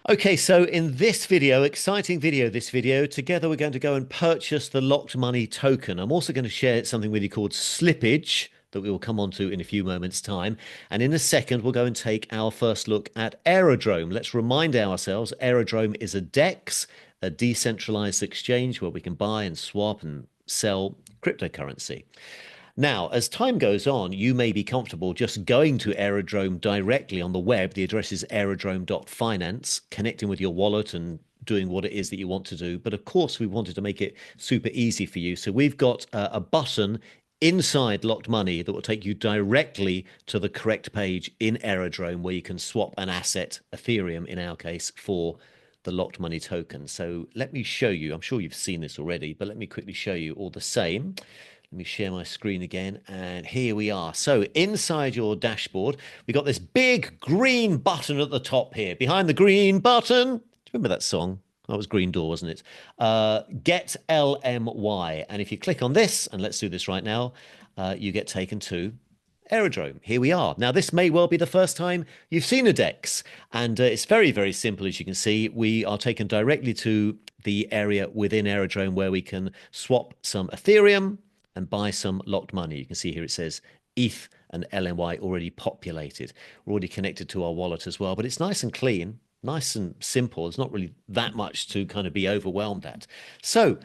Okay, so in this video, exciting video, this video, together we're going to go and purchase the locked money token. I'm also going to share something with you called slippage that we will come on to in a few moments' time. And in a second, we'll go and take our first look at Aerodrome. Let's remind ourselves Aerodrome is a DEX, a decentralized exchange where we can buy and swap and sell cryptocurrency. Now, as time goes on, you may be comfortable just going to Aerodrome directly on the web. The address is aerodrome.finance, connecting with your wallet and doing what it is that you want to do. But of course, we wanted to make it super easy for you. So we've got a button inside Locked Money that will take you directly to the correct page in Aerodrome where you can swap an asset, Ethereum in our case, for the Locked Money token. So let me show you. I'm sure you've seen this already, but let me quickly show you all the same. Let me share my screen again, and here we are. So inside your dashboard, we got this big green button at the top here. Behind the green button, do you remember that song? That was Green Door, wasn't it? Get LMY. And if you click on this, and let's do this right now, you get taken to Aerodrome. Here we are. Now, this may well be the first time you've seen a DEX, and it's very, very simple. As you can see, we are taken directly to the area within Aerodrome where we can swap some Ethereum and buy some locked money. You can see here it says ETH and LMY already populated. We're already connected to our wallet as well, but it's nice and clean, nice and simple. There's not really that much to kind of be overwhelmed at. So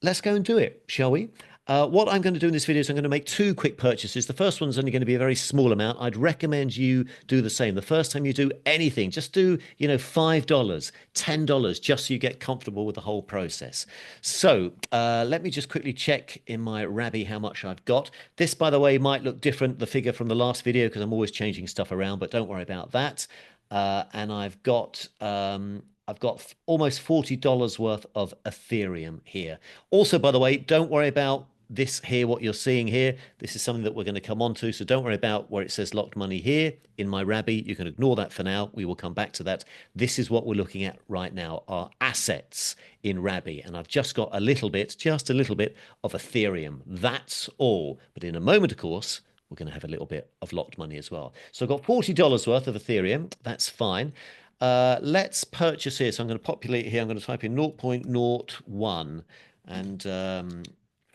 let's go and do it, shall we? What I'm going to do in this video is I'm going to make two quick purchases. The first one's only going to be a very small amount. I'd recommend you do the same. The first time you do anything, just do, $5, $10, just so you get comfortable with the whole process. So let me just quickly check in my Rabby how much I've got. This, by the way, might look different, the figure from the last video, because I'm always changing stuff around, but don't worry about that. And I've got almost $40 worth of Ethereum here. Also, by the way, don't worry about this here, what you're seeing here. This is something that we're going to come on to. So don't worry about where it says locked money here in my Rabby. You can ignore that for now. We will come back to that. This is what we're looking at right now, our assets in Rabby. And I've just got just a little bit of Ethereum. That's all. But in a moment, of course, we're going to have a little bit of locked money as well. So I've got $40 worth of Ethereum. That's fine. Let's purchase here. So I'm going to populate here. I'm going to type in 0.01 and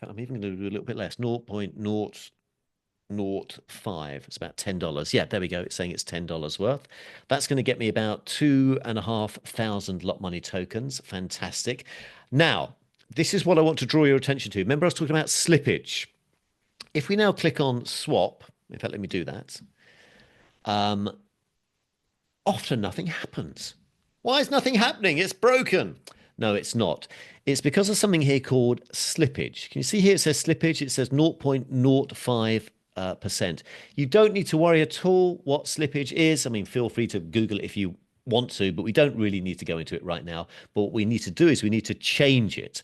I'm even going to do a little bit less, 0.005. It's about $10. Yeah, there we go. It's saying it's $10 worth. That's going to get me about 2,500 lot money tokens. Fantastic. Now, this is what I want to draw your attention to. Remember I was talking about slippage. If we now click on swap, in fact, let me do that. Often nothing happens. Why is nothing happening? It's broken. No, it's not. It's because of something here called slippage. Can you see here it says slippage? It says 0.05%. You don't need to worry at all what slippage is. I mean, feel free to Google it if you want to, but we don't really need to go into it right now. But what we need to do is we need to change it.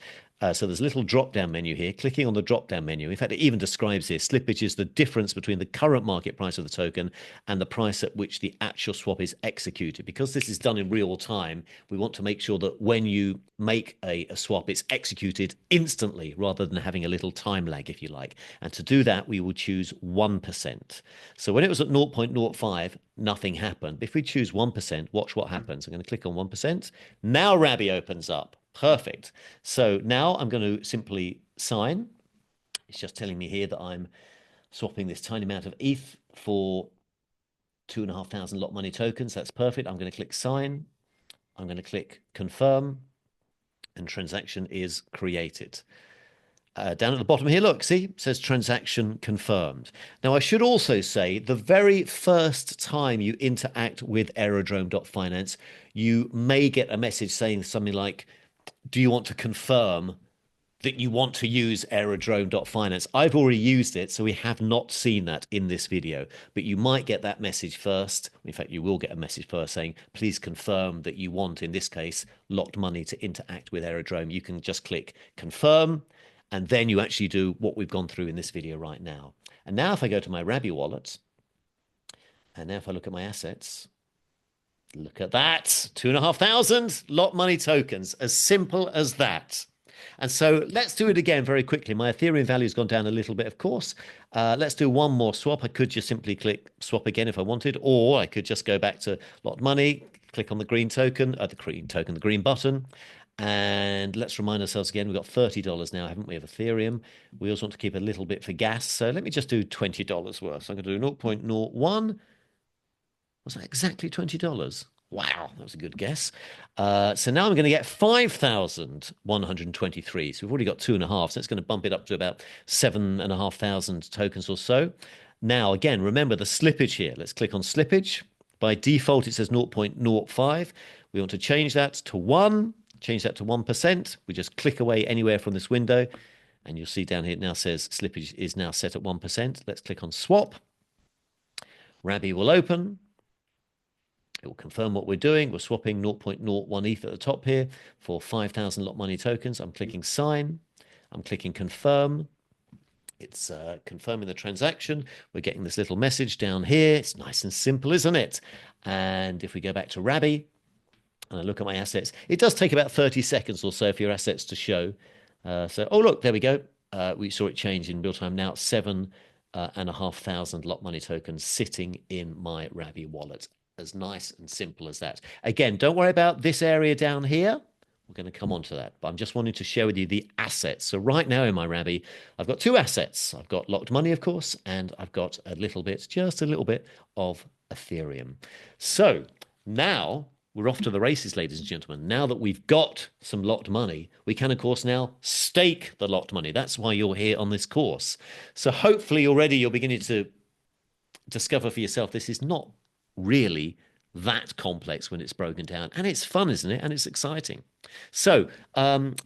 So there's a little drop-down menu here. Clicking on the drop-down menu, in fact, it even describes here, slippage is the difference between the current market price of the token and the price at which the actual swap is executed. Because this is done in real time, we want to make sure that when you make a swap, it's executed instantly rather than having a little time lag, if you like. And to do that, we will choose 1%. So when it was at 0.05, nothing happened. If we choose 1%, watch what happens. I'm going to click on 1%. Now Rabby opens up. Perfect. So now I'm going to simply sign. It's just telling me here that I'm swapping this tiny amount of ETH for 2,500 lot money tokens. That's perfect. I'm going to click sign. I'm going to click confirm, and transaction is created. Down at the bottom here, look, see, it says transaction confirmed. Now, I should also say the very first time you interact with aerodrome.finance, you may get a message saying something like, do you want to confirm that you want to use aerodrome.finance? I've already used it, so we have not seen that in this video, but you might get that message first. In fact, you will get a message first saying, please confirm that you want, in this case, locked money to interact with Aerodrome. You can just click confirm, and then you actually do what we've gone through in this video right now. And now if I go to my Rabby wallet, and now if I look at my assets, look at that, 2,500 lot money tokens, as simple as that. And so let's do it again very quickly. My Ethereum value has gone down a little bit, of course. Let's do one more swap. I could just simply click swap again if I wanted, or I could just go back to lot money, Click on the green token, the green button. And let's remind ourselves again, we've got $30 now, haven't we, of Ethereum. We also want to keep a little bit for gas. So let me just do $20 worth. So I'm going to do 0.01. Was that exactly $20? Wow, that was a good guess. So now I'm going to get 5,123. So we've already got 2.5. So that's going to bump it up to about 7,500 tokens or so. Now, again, remember the slippage here. Let's click on slippage. By default, it says 0.05. We want to change that to 1. Change that to 1%. We just click away anywhere from this window. And you'll see down here it now says slippage is now set at 1%. Let's click on swap. Rabby will open. It will confirm what we're doing. We're swapping 0.01 ETH at the top here for 5,000 lot money tokens. I'm clicking sign. I'm clicking confirm. It's confirming the transaction. We're getting this little message down here. It's nice and simple, isn't it? And if we go back to Rabby and I look at my assets, it does take about 30 seconds or so for your assets to show. Oh, look, there we go. We saw it change in real time. Now it's 7,500 lot money tokens sitting in my Rabby wallet. As nice and simple as that. Again, don't worry about this area down here. We're going to come on to that, but I'm just wanting to share with you the assets. So right now in my Rabby, I've got 2 assets. I've got locked money, of course, and I've got a little bit, just a little bit of Ethereum. So now we're off to the races, ladies and gentlemen. Now that we've got some locked money, we can, of course, now stake the locked money. That's why you're here on this course. So hopefully already you're beginning to discover for yourself this is not really that complex when it's broken down, and it's fun, isn't it? And it's exciting. So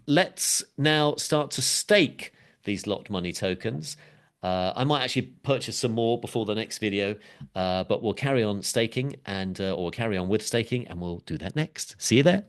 let's now start to stake these locked money tokens. I might actually purchase some more before the next video, but we'll carry on staking and or carry on with staking, and we'll do that next. See you there.